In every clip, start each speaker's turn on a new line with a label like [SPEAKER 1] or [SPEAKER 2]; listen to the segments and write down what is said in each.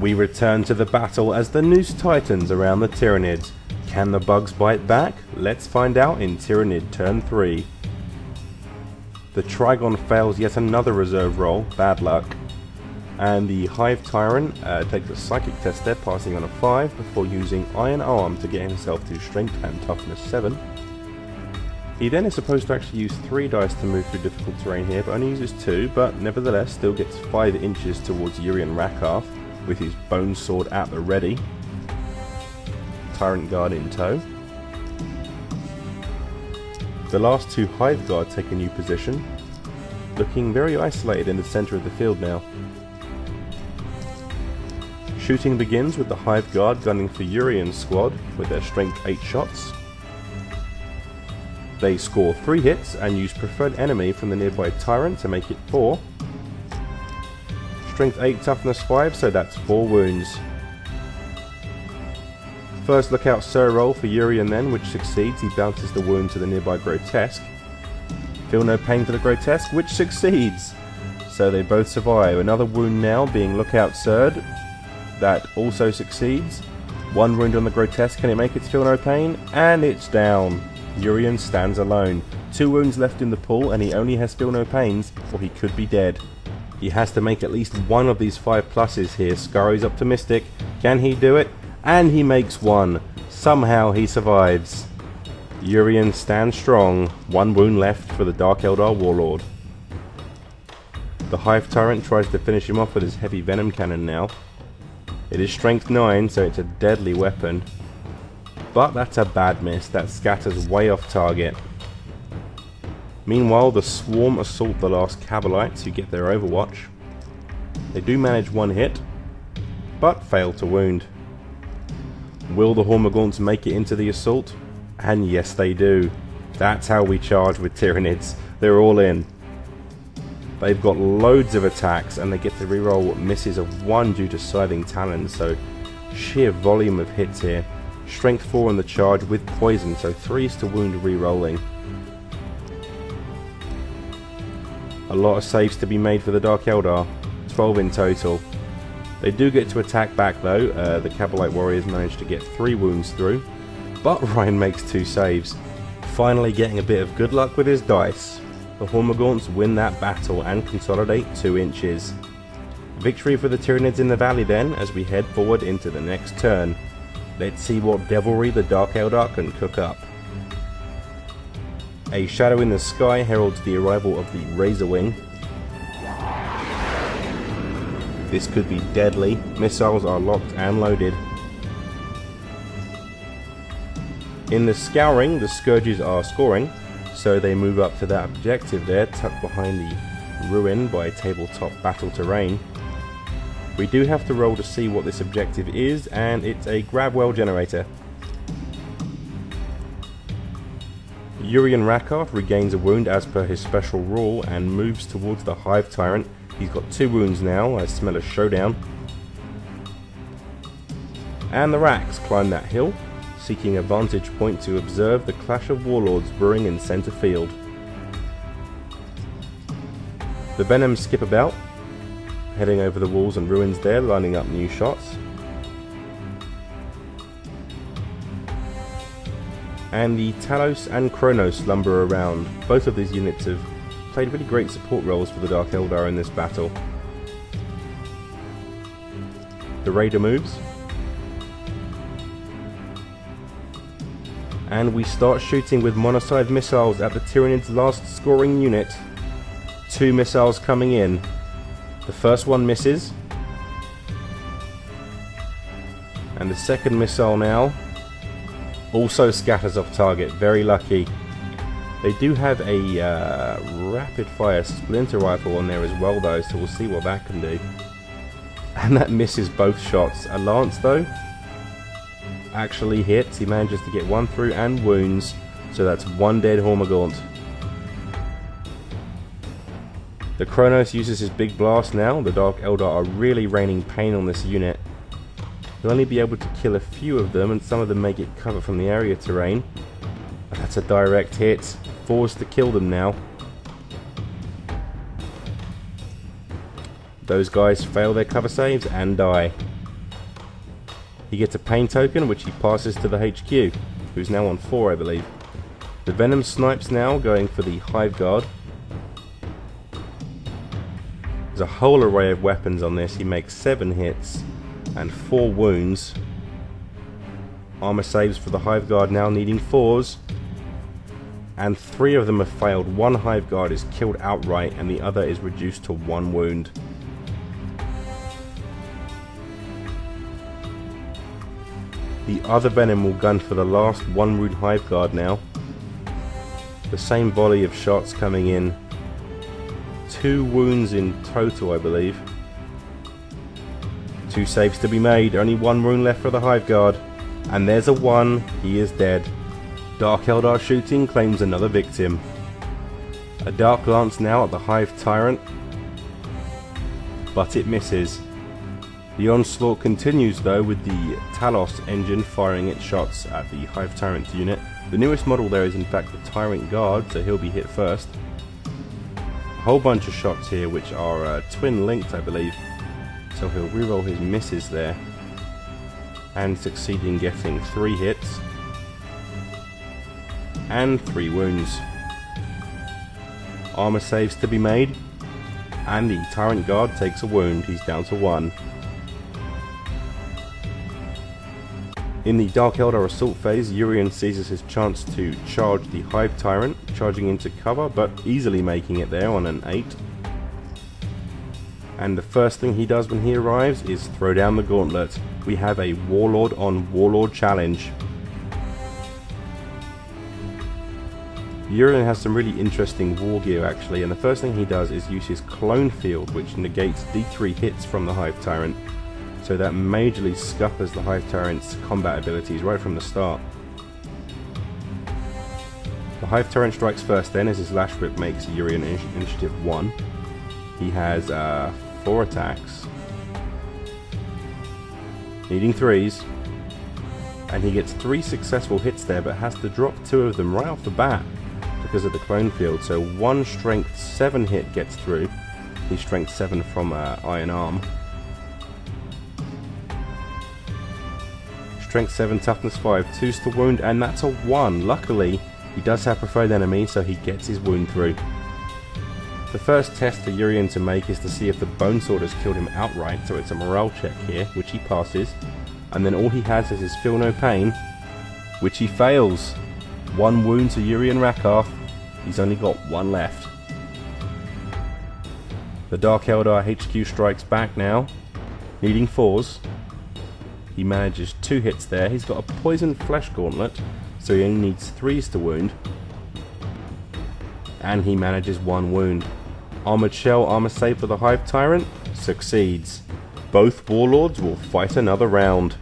[SPEAKER 1] We return to the battle as the noose tightens around the Tyranids. Can the bugs bite back? Let's find out in Tyranid turn 3. The Trigon fails yet another reserve roll, bad luck. And the Hive Tyrant takes a psychic test there, passing on a 5 before using Iron Arm to get himself to Strength and Toughness 7. He then is supposed to actually use 3 dice to move through difficult terrain here, but only uses 2, but nevertheless still gets 5 inches towards Urian Rakarth with his bone sword at the ready. Tyrant Guard in tow. The last 2 Hive Guard take a new position, looking very isolated in the centre of the field now. Shooting begins with the Hive Guard gunning for Urian's squad with their strength 8 shots. They score 3 hits and use preferred enemy from the nearby Tyrant to make it 4. Strength 8, toughness 5, so that's 4 wounds. First lookout Sir roll for Urian then, which succeeds. He bounces the wound to the nearby Grotesque. Feel no pain for the Grotesque, which succeeds. So they both survive. Another wound now being lookout Sird. That also succeeds. 1 wound on the Grotesque, can it make it feel no pain? And it's down. Urian stands alone. 2 wounds left in the pool and he only has feel no pains, or he could be dead. He has to make at least 1 of these 5 pluses here. Scurry's optimistic. Can he do it? And he makes 1. Somehow he survives. Urian stands strong. 1 wound left for the Dark Eldar Warlord. The Hive Tyrant tries to finish him off with his heavy venom cannon now. It is strength 9, so it's a deadly weapon. But that's a bad miss. That scatters way off target. Meanwhile, the Swarm assault the last Cabalites who get their overwatch. They do manage 1 hit, but fail to wound. Will the Hormagaunts make it into the assault? And yes they do. That's how we charge with Tyranids. They're all in. They've got loads of attacks and they get to reroll misses of 1 due to Scything Talons, so sheer volume of hits here. Strength 4 on the charge with poison, so 3s to wound re-rolling. A lot of saves to be made for the Dark Eldar, 12 in total. They do get to attack back though. The Cabalite Warriors manage to get 3 wounds through, but Ryan makes 2 saves. Finally getting a bit of good luck with his dice. The Hormagaunts win that battle and consolidate 2 inches. Victory for the Tyranids in the valley then, as we head forward into the next turn. Let's see what devilry the Dark Eldar can cook up. A shadow in the sky heralds the arrival of the Razorwing. This could be deadly. Missiles are locked and loaded. In the Scouring, the Scourges are scoring, so they move up to that objective there, tucked behind the ruin by tabletop battle terrain. We do have to roll to see what this objective is, and it's a grab well generator. Urian Rakarth regains a wound as per his special rule and moves towards the Hive Tyrant. He's got 2 wounds now. I smell a showdown. And the Raks climb that hill, seeking a vantage point to observe the clash of warlords brewing in centre field. The Venoms skip about, heading over the walls and ruins there, lining up new shots. And the Talos and Kronos lumber around. Both of these units have played really great support roles for the Dark Eldar in this battle. The Raider moves. And we start shooting with monocyte missiles at the Tyranid's last scoring unit. 2 missiles coming in. The first one misses. And the second missile now also scatters off target. Very lucky. They do have a rapid fire splinter rifle on there as well though, so we'll see what that can do. And that misses both shots. A lance though actually hits. He manages to get 1 through and wounds, so that's 1 dead Hormagaunt. The Kronos uses his big blast now. The Dark Eldar are really raining pain on this unit. He'll only be able to kill a few of them, and some of them may get cover from the area terrain. But that's a direct hit. Forced to kill them now. Those guys fail their cover saves and die. He gets a pain token, which he passes to the HQ, who's now on 4, I believe. The Venom snipes now, going for the Hive Guard. There's a whole array of weapons on this. He makes 7 hits and 4 wounds. Armor saves for the Hive Guard now, needing 4s. And 3 of them have failed. 1 Hive Guard is killed outright and the other is reduced to 1 wound. The other Venom will gun for the last 1 wound Hive Guard now. The same volley of shots coming in. 2 wounds in total, I believe. 2 saves to be made. Only 1 wound left for the Hive Guard. And there's a 1. He is dead. Dark Eldar shooting claims another victim. A Dark Lance now at the Hive Tyrant. But it misses. The onslaught continues though, with the Talos engine firing its shots at the Hive Tyrant unit. The newest model there is in fact the Tyrant Guard, so he'll be hit first. A whole bunch of shots here which are twin linked, I believe. So he'll reroll his misses there. And succeed in getting 3 hits. And 3 wounds. Armor saves to be made. And the Tyrant Guard takes a wound, he's down to 1. In the Dark Eldar assault phase, Urian seizes his chance to charge the Hive Tyrant, charging into cover, but easily making it there on an 8. And the first thing he does when he arrives is throw down the gauntlet. We have a Warlord on Warlord challenge. Urian has some really interesting war gear actually, and the first thing he does is use his clone field, which negates D3 hits from the Hive Tyrant. So that majorly scuppers the Hive Tyrant's combat abilities right from the start. The Hive Tyrant strikes first then, as his Lash Rip makes Urian initiative 1. He has 4 attacks, needing 3s, and he gets 3 successful hits there, but has to drop 2 of them right off the bat because of the clone field. So 1 strength 7 hit gets through. He's strength 7 from Iron Arm. Strength 7, toughness 5, 2s to wound, and that's a 1. Luckily, he does have preferred enemy, so he gets his wound through. The first test for Urian to make is to see if the Bone Sword has killed him outright, so it's a morale check here, which he passes. And then all he has is his Feel No Pain, which he fails. 1 wound to Urian Rakarth. He's only got 1 left. The Dark Eldar HQ strikes back now, needing 4s. He manages 2 hits there. He's got a Poison Flesh Gauntlet, so he only needs 3s to wound. And he manages 1 wound. Armored Shell armor save for the Hive Tyrant succeeds. Both Warlords will fight another round.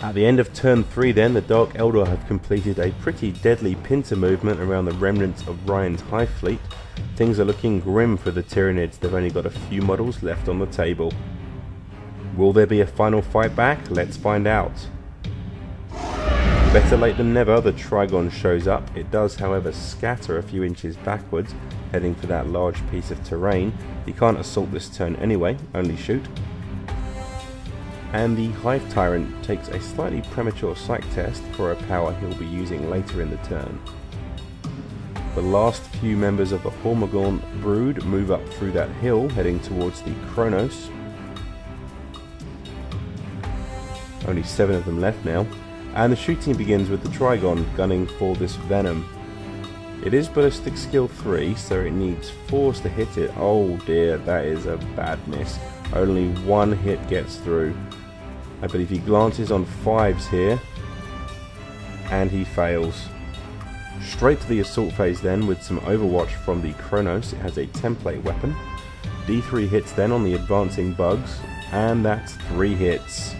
[SPEAKER 1] At the end of turn 3 then, the Dark Eldar have completed a pretty deadly pincer movement around the remnants of Ryan's Hive Fleet. Things are looking grim for the Tyranids. They've only got a few models left on the table. Will there be a final fight back? Let's find out. Better late than never, the Trigon shows up. It does, however, scatter a few inches backwards, heading for that large piece of terrain. He can't assault this turn anyway, only shoot. And the Hive Tyrant takes a slightly premature psych test for a power he'll be using later in the turn. The last few members of the Hormagaunt brood move up through that hill, heading towards the Kronos. Only 7 of them left now, and the shooting begins with the Trigon gunning for this Venom. It is ballistic skill 3, so it needs 4s to hit it. Oh dear, that is a bad miss. Only 1 hit gets through. I believe he glances on 5s here, and he fails. Straight to the assault phase then, with some overwatch from the Kronos. It has a template weapon. D3 hits then on the advancing bugs, and that's 3 hits.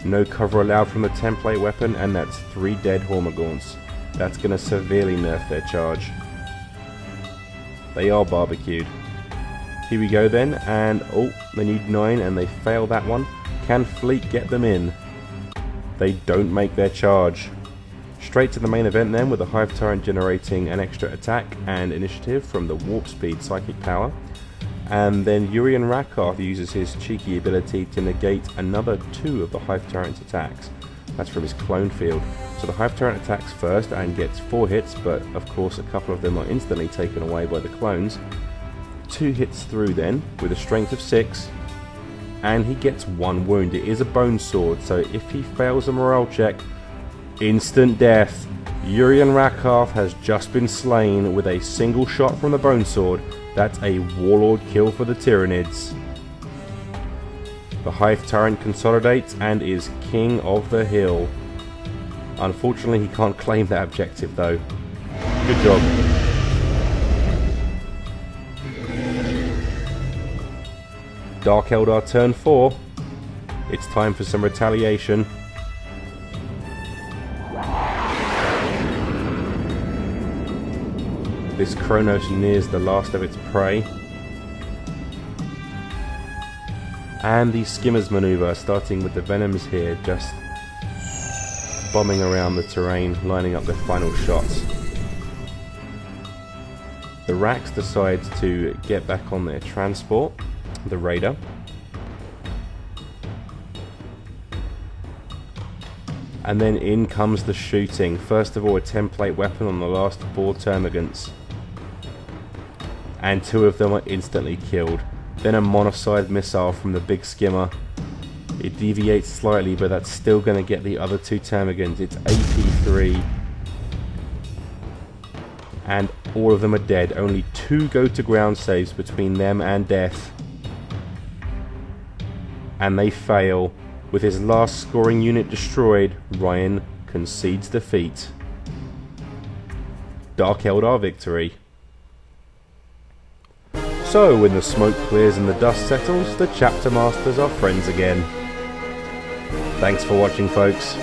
[SPEAKER 1] No cover allowed from the template weapon, and that's 3 dead Hormagaunts. That's going to severely nerf their charge. They are barbecued. Here we go then, and oh, they need 9 and they fail that one. Can Fleet get them in? They don't make their charge. Straight to the main event then, with the Hive Tyrant generating an extra attack and initiative from the Warp Speed Psychic Power. And then Urian Rakarth uses his cheeky ability to negate another 2 of the Hive Tyrant's attacks. That's from his clone field. So the Hive Tyrant attacks first and gets 4 hits, but of course a couple of them are instantly taken away by the clones. 2 hits through then, with a strength of 6, and he gets 1 wound. It is a bone sword, so if he fails a morale check, instant death. Urian Rakarth has just been slain with a single shot from the bone sword. That's a Warlord kill for the Tyranids. The Hive Tyrant consolidates and is king of the hill. Unfortunately, he can't claim that objective though. Good job. Dark Eldar turn 4. It's time for some retaliation. This Kronos nears the last of its prey. And the Skimmers maneuver, starting with the Venoms here, just bombing around the terrain, lining up their final shots. The Rax decides to get back on their transport, the Raider. And then in comes the shooting. First of all, a template weapon on the last 4 termagants. And 2 of them are instantly killed. Then a monocyte missile from the big skimmer. It deviates slightly, but that's still going to get the other 2 termagants. It's AP3. And all of them are dead. Only 2 go to ground saves between them and death. And they fail. With his last scoring unit destroyed, Ryan concedes defeat. Dark Eldar victory. So, when the smoke clears and the dust settles, the chapter masters are friends again. Thanks for watching, folks.